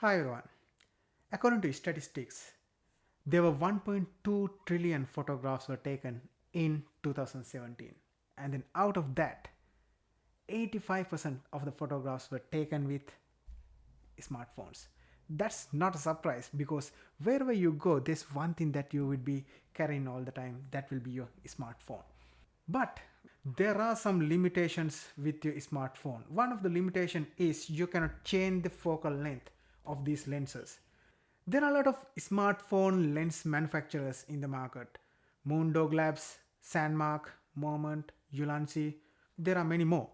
Hi everyone. According to statistics, there were 1.2 trillion photographs were taken in 2017. And then out of that, 85% of the photographs were taken with smartphones. That's not a surprise because wherever you go, there's one thing that you will be carrying all the time. That will be your smartphone. But there are some limitations with your smartphone. One of the limitation is you cannot change the focal length of these lenses. There are a lot of smartphone lens manufacturers in the market. Moondog Labs, Sandmark, Moment, Ulanzi. There are many more.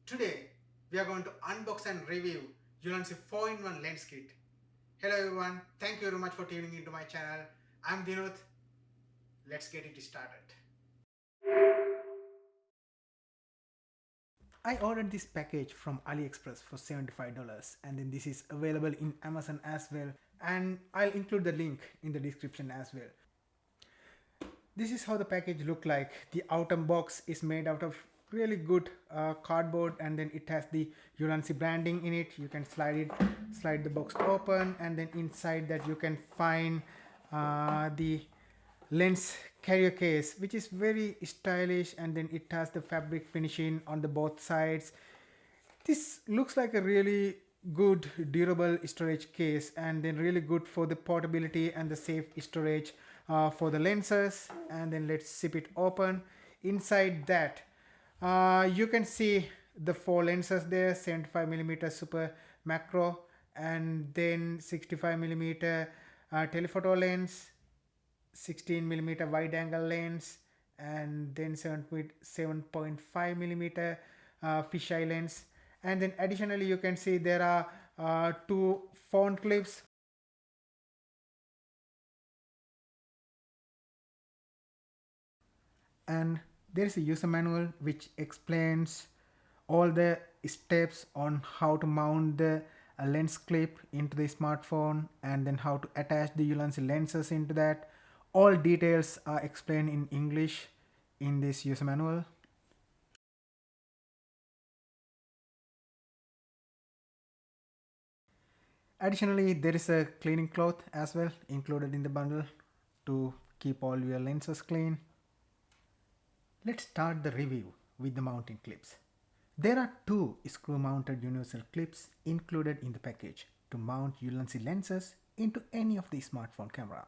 Today, we are going to unbox and review Ulanzi 4-in-1 lens kit. Hello everyone, thank you very much for tuning into my channel. I'm Dinuth. Let's get it started. I ordered this package from AliExpress for $75 and then this is available in Amazon as well, and I'll include the link in the description as well. This is how the package look like. The outer box is made out of really good cardboard, and then it has the Ulanzi branding in it. You can slide the box open, and then inside that you can find the lens carrier case, which is very stylish, and then it has the fabric finishing on the both sides. This looks like a really good durable storage case, and then really good for the portability and the safe storage for the lenses. And then let's zip it open. Inside that you can see the four lenses there: 75mm super macro, and then 65mm telephoto lens, 16mm wide angle lens, and then 7.5mm fisheye lens. And then additionally you can see there are two phone clips, and there is a user manual which explains all the steps on how to mount the lens clip into the smartphone, and then how to attach the Ulanzi lenses into that. All details are explained in English in this user manual. Additionally, there is a cleaning cloth as well included in the bundle to keep all your lenses clean. Let's start the review with the mounting clips. There are two screw-mounted universal clips included in the package to mount Ulanzi lenses into any of the smartphone camera.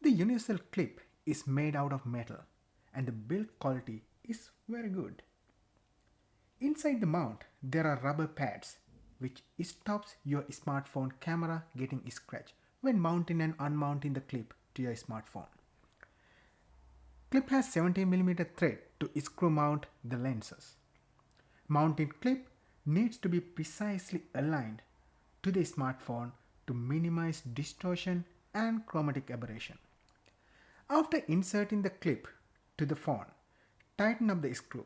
The universal clip is made out of metal and the build quality is very good. Inside the mount, there are rubber pads which stops your smartphone camera getting scratched when mounting and unmounting the clip to your smartphone. Clip has 17mm thread to screw mount the lenses. Mounting clip needs to be precisely aligned to the smartphone to minimize distortion and chromatic aberration. After inserting the clip to the phone, tighten up the screw.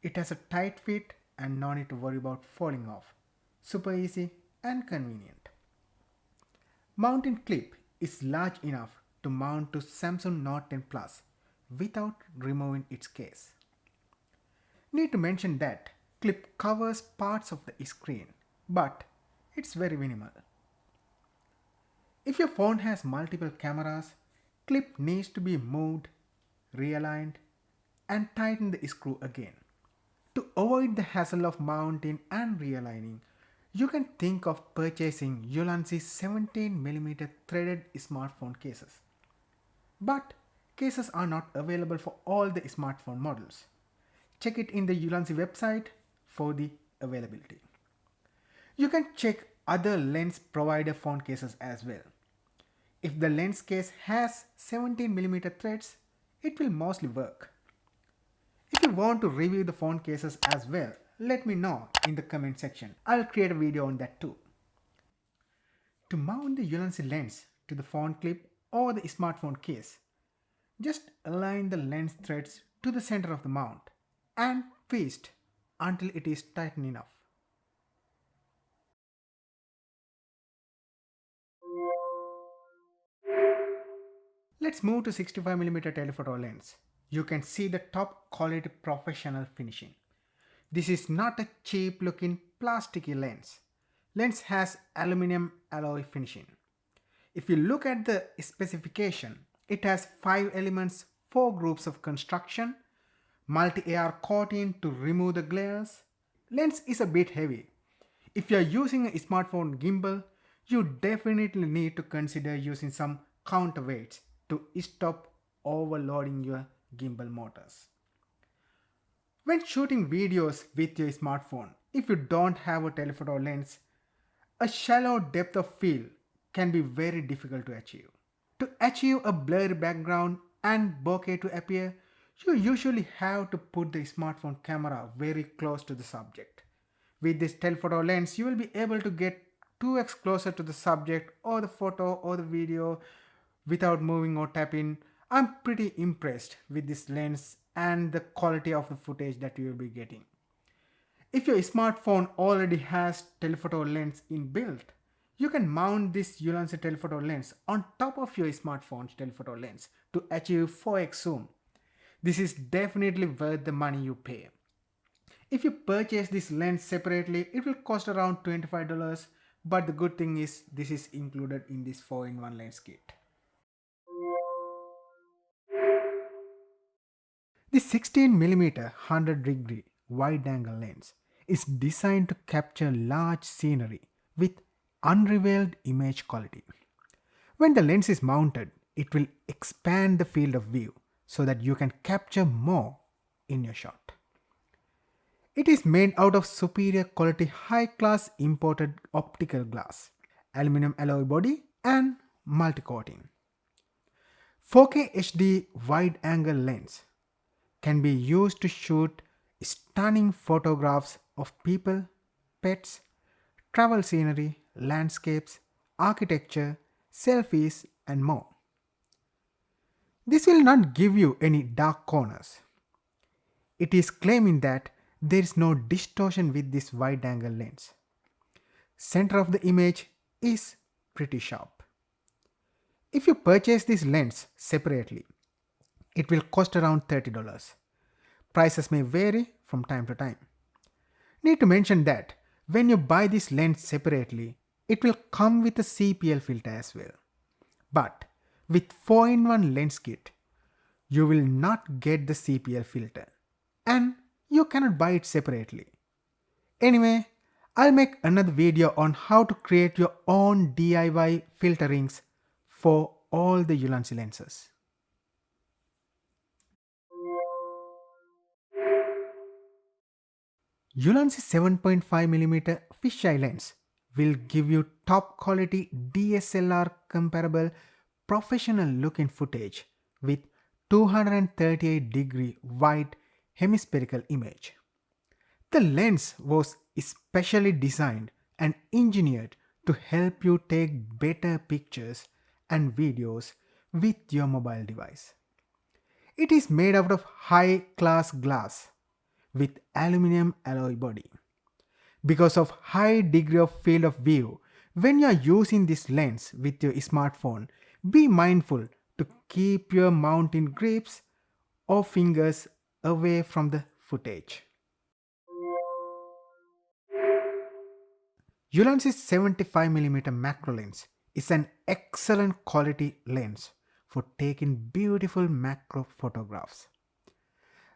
It has a tight fit and no need to worry about falling off. Super easy and convenient. Mounting clip is large enough to mount to Samsung Note 10 Plus without removing its case. Need to mention that clip covers parts of the screen, but it's very minimal. If your phone has multiple cameras, clip needs to be moved, realigned, and tighten the screw again. To avoid the hassle of mounting and realigning, you can think of purchasing Ulanzi 17mm threaded smartphone cases. But cases are not available for all the smartphone models. Check it in the Ulanzi website for the availability. You can check other lens provider phone cases as well. If the lens case has 17mm threads, it will mostly work. If you want to review the phone cases as well, let me know in the comment section. I'll create a video on that too. To mount the Ulanzi lens to the phone clip or the smartphone case, just align the lens threads to the center of the mount and twist until it is tight enough. Let's move to 65mm telephoto lens. you can see the top quality professional finishing. This is not a cheap looking plasticky lens. Lens has aluminum alloy finishing. If you look at the specification, it has 5 elements, 4 groups of construction, multi-AR coating to remove the glares. Lens is a bit heavy. If you are using a smartphone gimbal, you definitely need to consider using some counterweights to stop overloading your gimbal motors. When shooting videos with your smartphone, if you don't have a telephoto lens, a shallow depth of field can be very difficult to achieve. To achieve a blurry background and bokeh to appear, you usually have to put the smartphone camera very close to the subject. With this telephoto lens, you will be able to get 2x closer to the subject or the photo or the video without moving or tapping. I'm pretty impressed with this lens and the quality of the footage that you will be getting. If your smartphone already has telephoto lens inbuilt, you can mount this Ulanzi telephoto lens on top of your smartphone's telephoto lens to achieve 4x zoom. This is definitely worth the money you pay. If you purchase this lens separately, it will cost around $25, but the good thing is this is included in this 4-in-1 lens kit. The 16mm 100-degree wide-angle lens is designed to capture large scenery with unrivaled image quality. When the lens is mounted, it will expand the field of view so that you can capture more in your shot. It is made out of superior quality high-class imported optical glass, aluminum alloy body and multi-coating. 4K HD wide-angle lens can be used to shoot stunning photographs of people, pets, travel scenery, landscapes, architecture, selfies and more. This will not give you any dark corners. It is claiming that there is no distortion with this wide-angle lens. Center of the image is pretty sharp. If you purchase this lens separately, it will cost around $30. Prices may vary from time to time. Need to mention that when you buy this lens separately, it will come with a CPL filter as well. But with 4-in-1 lens kit, you will not get the CPL filter and you cannot buy it separately. Anyway, I'll make another video on how to create your own DIY filterings for all the Ulanzi lenses. Ulanzi 7.5mm fisheye lens will give you top quality DSLR comparable professional looking footage with 238-degree wide hemispherical image. The lens was specially designed and engineered to help you take better pictures and videos with your mobile device. It is made out of high-class glass with aluminum alloy body. Because of high degree of field of view, when you are using this lens with your smartphone, be mindful to keep your mounting grips or fingers away from the footage. Ulanzi's 75mm macro lens is an excellent quality lens for taking beautiful macro photographs.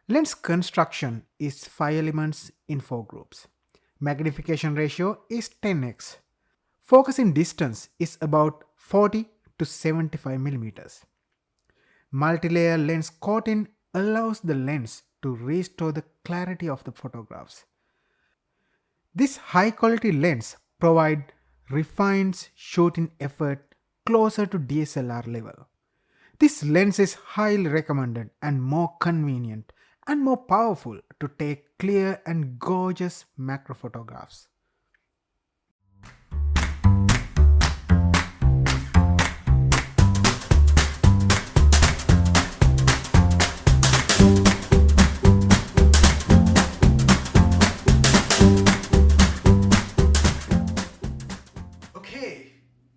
Lens construction is 5 elements in 4 groups. Magnification ratio is 10x. Focusing distance is about 40 to 75 millimeters. Multi-layer lens coating allows the lens to restore the clarity of the photographs. This high-quality lens provides refined shooting effort closer to DSLR level. This lens is highly recommended and more convenient and more powerful to take clear and gorgeous macro photographs. Okay,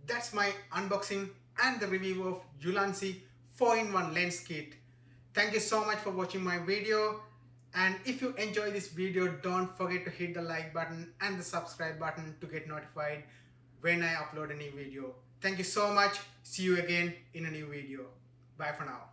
that's my unboxing and the review of Ulanzi 4-in-1 lens kit Thank you so much for watching my video. And if you enjoy this video, don't forget to hit the like button and the subscribe button to get notified when I upload a new video. Thank you so much. See you again in a new video. Bye for now.